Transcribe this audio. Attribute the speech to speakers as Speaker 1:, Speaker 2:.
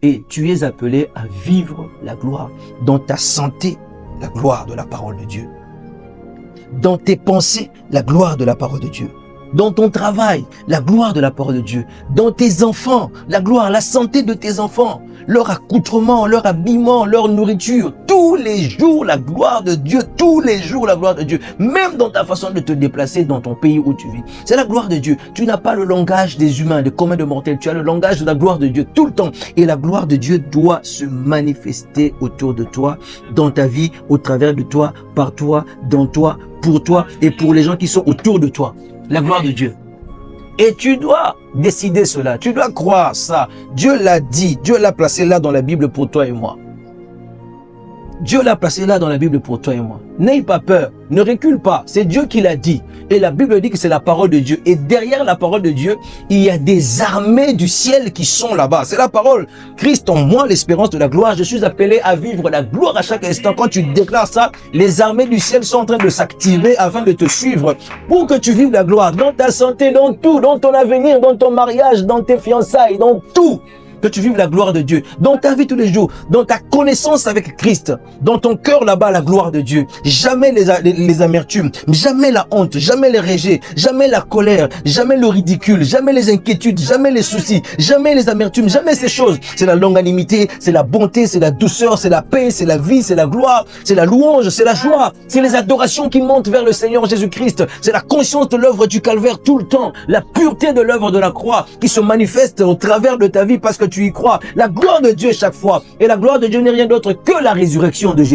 Speaker 1: Et tu es appelé à vivre la gloire. Dans ta santé, la gloire de la parole de Dieu. Dans tes pensées, la gloire de la parole de Dieu. Dans ton travail, la gloire de la parole de Dieu. Dans tes enfants, la gloire, la santé de tes enfants. Leur accoutrement, leur habillement, leur nourriture. Tous les jours, la gloire de Dieu. Tous les jours, la gloire de Dieu. Même dans ta façon de te déplacer dans ton pays où tu vis. C'est la gloire de Dieu. Tu n'as pas le langage des humains, des communs de mortels. Tu as le langage de la gloire de Dieu tout le temps. Et la gloire de Dieu doit se manifester autour de toi, dans ta vie, au travers de toi, par toi, dans toi, pour toi et pour les gens qui sont autour de toi. La gloire de Dieu. Et tu dois décider cela. Tu dois croire ça. Dieu l'a dit. Dieu l'a placé là dans la Bible pour toi et moi. Dieu l'a placé là dans la Bible pour toi et moi. N'aie pas peur. Ne recule pas. C'est Dieu qui l'a dit. Et la Bible dit que c'est la parole de Dieu. Et derrière la parole de Dieu, il y a des armées du ciel qui sont là-bas. C'est la parole. Christ en moi, l'espérance de la gloire. Je suis appelé à vivre la gloire à chaque instant. Quand tu déclares ça, les armées du ciel sont en train de s'activer afin de te suivre pour que tu vives la gloire dans ta santé, dans tout, dans ton avenir, dans ton mariage, dans tes fiançailles, dans tout. Que tu vives la gloire de Dieu dans ta vie tous les jours, dans ta connaissance avec Christ, dans ton cœur là-bas, la gloire de Dieu. Jamais les amertumes, jamais la honte, jamais les rejets, jamais la colère, jamais le ridicule, jamais les inquiétudes, jamais les soucis, jamais les amertumes, jamais ces choses. C'est la longanimité, c'est la bonté, c'est la douceur, c'est la paix, c'est la vie, c'est la gloire, c'est la louange, c'est la joie, c'est les adorations qui montent vers le Seigneur Jésus-Christ, c'est la conscience de l'œuvre du calvaire tout le temps, la pureté de l'œuvre de la croix qui se manifeste au travers de ta vie parce que tu y crois. La gloire de Dieu chaque fois. Et la gloire de Dieu n'est rien d'autre que la résurrection de Jésus.